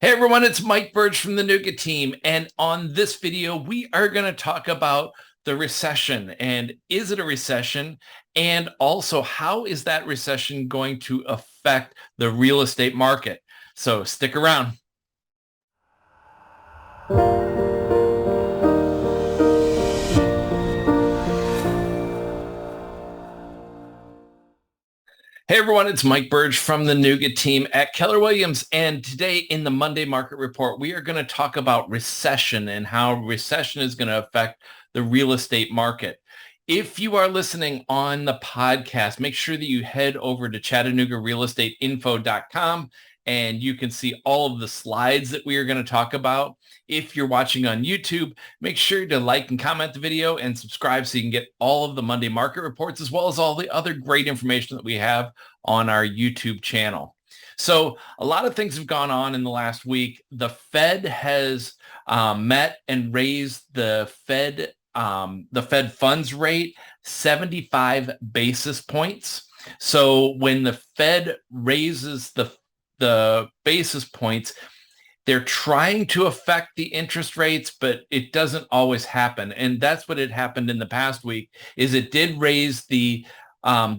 Hey everyone, it's Mike Burge from the Chattanooga team, and on this video, we are going to talk about the recession and is it a recession, and also how is that recession going to affect the real estate market? So stick around. Hey everyone, it's Mike Burge from the Nougat team at Keller Williams. And today in the Monday Market Report, we are going to talk about recession and how recession is going to affect the real estate market. If you are listening on the podcast, make sure that you head over to ChattanoogaRealEstateInfo.com and you can see all of the slides that we are going to talk about. If you're watching on YouTube, make sure to like and comment the video and subscribe so you can get all of the Monday market reports as well as all the other great information that we have on our YouTube channel. So a lot of things have gone on in the last week. The Fed has met and raised the Fed funds rate 75 basis points. So when the Fed raises the basis points, they're trying to affect the interest rates, but it doesn't always happen. And that's what had happened in the past week is it did raise the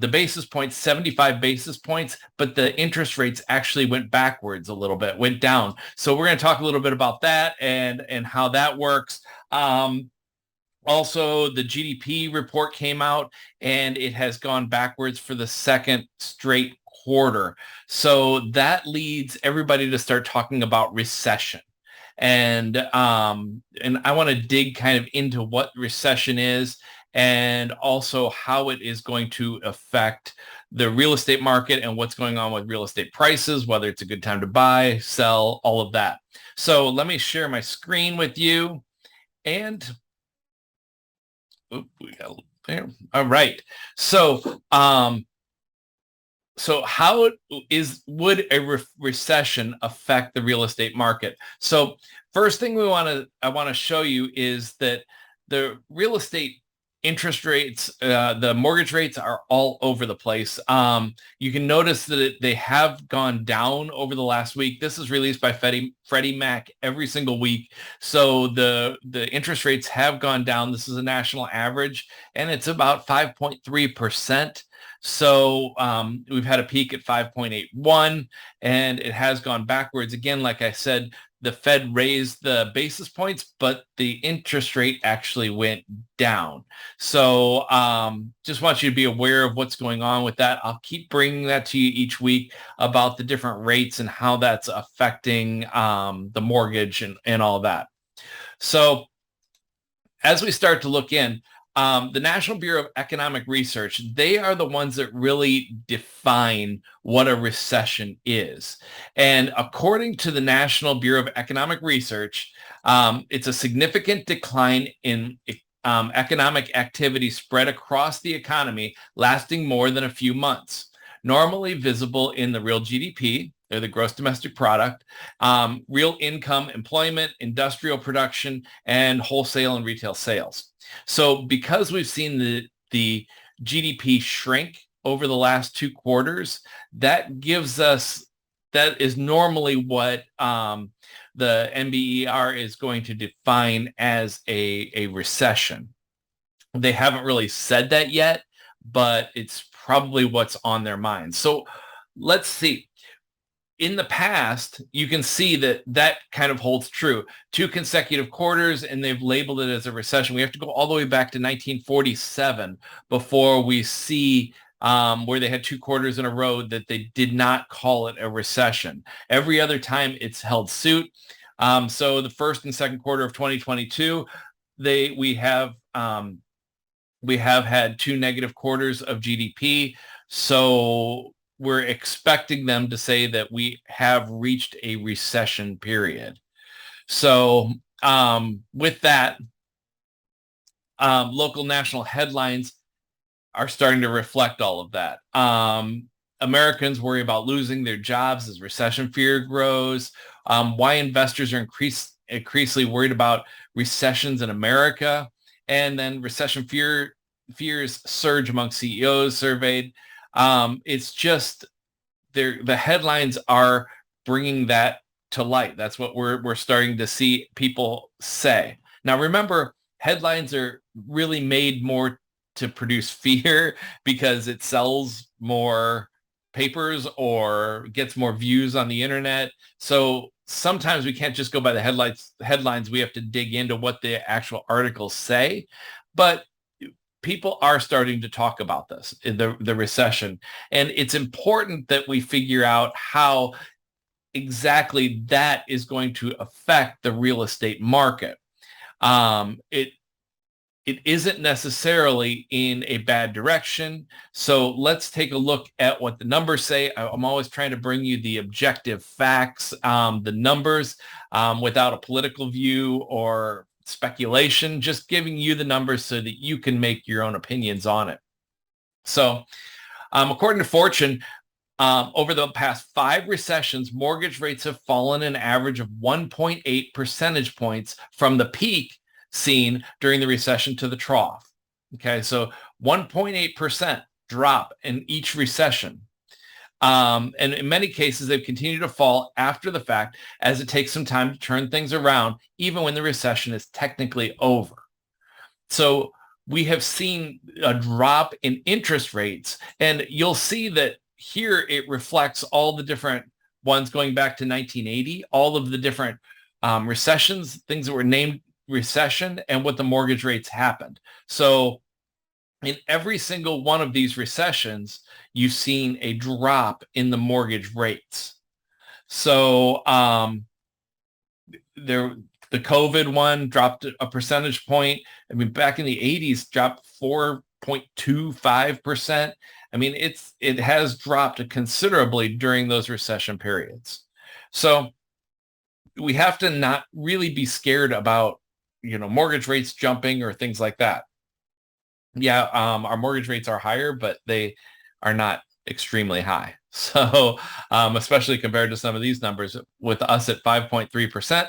basis points, 75 basis points, but the interest rates actually went backwards a little bit, went down. So we're going to talk a little bit about that and how that works. Also, the GDP report came out and it has gone backwards for the second straight quarter. So that leads everybody to start talking about recession. And I want to dig kind of into what recession is and also how it is going to affect the real estate market and what's going on with real estate prices, whether it's a good time to buy, sell, all of that. So let me share my screen with you. And we got there. All right. So how would a recession affect the real estate market? So first thing I want to show you is that the real estate interest rates, the mortgage rates are all over the place. You can notice that they have gone down over the last week. This is released by Freddie Mac every single week. So the interest rates have gone down. This is a national average, and it's about 5.3%. So we've had a peak at 5.81, and it has gone backwards. Again, like I said, the Fed raised the basis points, but the interest rate actually went down. So just want you to be aware of what's going on with that. I'll keep bringing that to you each week about the different rates and how that's affecting the mortgage and all that. So as we start to look in, the National Bureau of Economic Research, they are the ones that really define what a recession is. And according to the National Bureau of Economic Research, it's a significant decline in economic activity spread across the economy lasting more than a few months, normally visible in the real GDP, or the gross domestic product, real income, employment, industrial production, and wholesale and retail sales. So because we've seen the GDP shrink over the last two quarters, that is normally what the NBER is going to define as a recession. They haven't really said that yet, but it's probably what's on their minds. So let's see. In the past, you can see that kind of holds true. Two consecutive quarters, and they've labeled it as a recession. We have to go all the way back to 1947 before we see where they had two quarters in a row that they did not call it a recession. Every other time, it's held suit. So the first and second quarter of 2022, we have had two negative quarters of GDP. So we're expecting them to say that we have reached a recession period. So with that, local national headlines are starting to reflect all of that. Americans worry about losing their jobs as recession fear grows. Why investors are increasingly worried about recessions in America. And then recession fears surge among CEOs surveyed. It's just the headlines are bringing that to light. That's what we're starting to see people say. Now, remember, headlines are really made more to produce fear because it sells more papers or gets more views on the internet. So sometimes we can't just go by the headlines. We have to dig into what the actual articles say. But people are starting to talk about this, the recession. And it's important that we figure out how exactly that is going to affect the real estate market. It isn't necessarily in a bad direction. So let's take a look at what the numbers say. I'm always trying to bring you the objective facts, the numbers, without a political view or speculation, just giving you the numbers so that you can make your own opinions on it. So according to Fortune, over the past 5 recessions, mortgage rates have fallen an average of 1.8 percentage points from the peak seen during the recession to the trough. Okay, so 1.8% drop in each recession. And in many cases, they've continued to fall after the fact as it takes some time to turn things around, even when the recession is technically over. So we have seen a drop in interest rates, and you'll see that here it reflects all the different ones going back to 1980, all of the different recessions, things that were named recession, and what the mortgage rates happened. So in every single one of these recessions, you've seen a drop in the mortgage rates. So the COVID one dropped a percentage point. I mean, back in the 80s, dropped 4.25%. I mean, it has dropped considerably during those recession periods. So we have to not really be scared about, mortgage rates jumping or things like that. Yeah, our mortgage rates are higher, but they are not extremely high. So especially compared to some of these numbers, with us at 5.3%,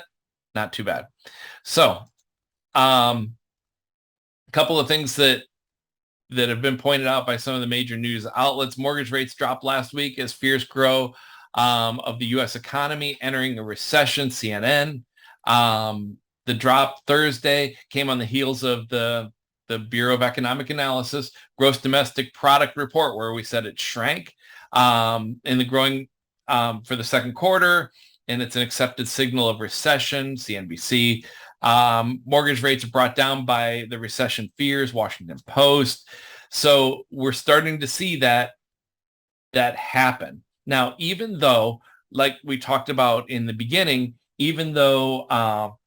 not too bad. So a couple of things that have been pointed out by some of the major news outlets. Mortgage rates dropped last week as fears grow of the U.S. economy entering a recession, CNN. The drop Thursday came on the heels of the Bureau of Economic Analysis gross domestic product report, where we said it shrank in the growing for the second quarter, and it's an accepted signal of recession, CNBC. Mortgage rates are brought down by the recession fears, Washington Post. So we're starting to see that happen. Now, even though, like we talked about in the beginning, even though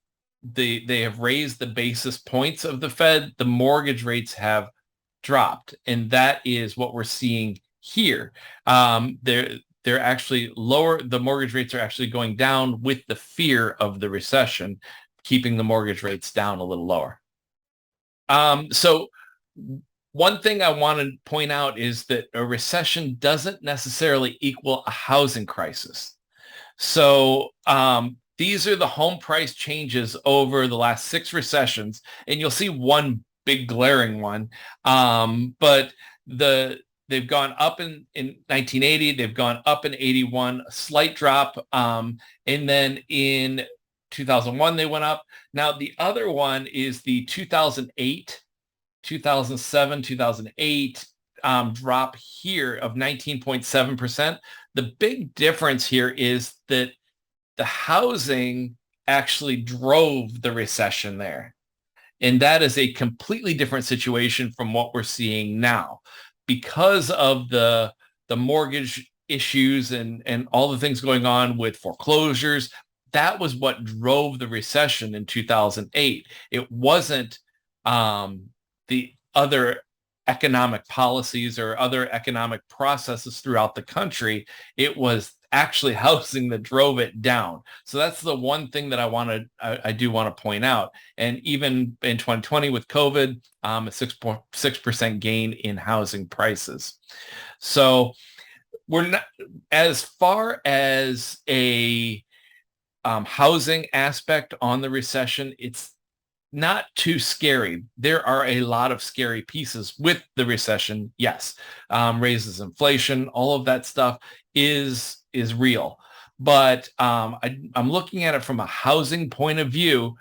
they have raised the basis points of the Fed, the mortgage rates have dropped. And that is what we're seeing here. They're actually lower. The mortgage rates are actually going down with the fear of the recession, keeping the mortgage rates down a little lower. So one thing I want to point out is that a recession doesn't necessarily equal a housing crisis. So these are the home price changes over the last 6 recessions, and you'll see one big glaring one. But they've gone up in 1980, they've gone up in 81, a slight drop, and then in 2001 they went up. Now the other one is the 2008, 2007, 2008 drop here of 19.7%. The big difference here is that the housing actually drove the recession there. And that is a completely different situation from what we're seeing now. Because of the mortgage issues and all the things going on with foreclosures, that was what drove the recession in 2008. It wasn't the other economic policies or other economic processes throughout the country. It was actually housing that drove it down. So that's the one thing that I do want to point out. And even in 2020 with COVID, a 6.6% gain in housing prices. So we're not, as far as a housing aspect on the recession, it's not too scary. There are a lot of scary pieces with the recession. Yes, raises inflation, all of that stuff is real. but I'm looking at it from a housing point of view.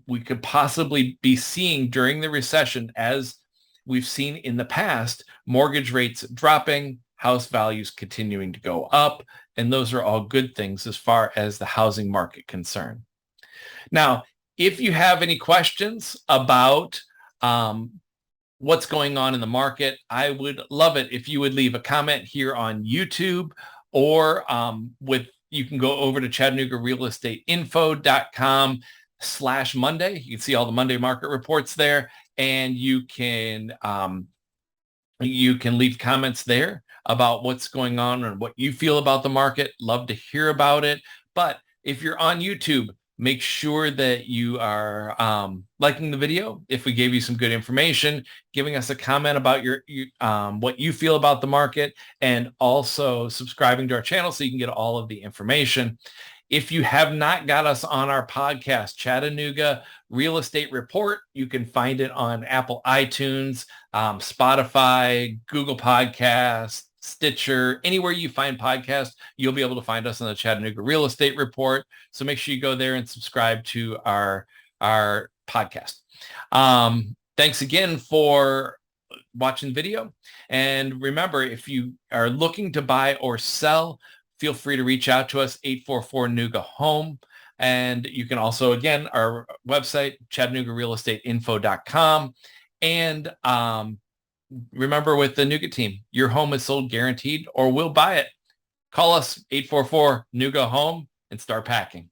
We could possibly be seeing during the recession, as we've seen in the past, mortgage rates dropping, house values continuing to go up, and those are all good things as far as the housing market concerned. Now, if you have any questions about what's going on in the market, I would love it if you would leave a comment here on YouTube, or you can go over to ChattanoogaRealEstateInfo.com/Monday. You can see all the Monday market reports there, and you can leave comments there about what's going on and what you feel about the market. Love to hear about it. But if you're on YouTube, make sure that you are liking the video if we gave you some good information, giving us a comment about what you feel about the market, and also subscribing to our channel so you can get all of the information. If you have not got us on our podcast, Chattanooga Real Estate Report, you can find it on Apple iTunes, Spotify, Google Podcasts, Stitcher, anywhere you find podcasts, you'll be able to find us on the Chattanooga Real Estate Report. So make sure you go there and subscribe to our podcast. Thanks again for watching the video. And remember, if you are looking to buy or sell, feel free to reach out to us, 844-NUGA-HOME. And you can also, again, our website, ChattanoogaRealEstateInfo.com. And remember, with the NUGA team, your home is sold guaranteed, or we'll buy it. Call us, 844-NUGA-HOME, and start packing.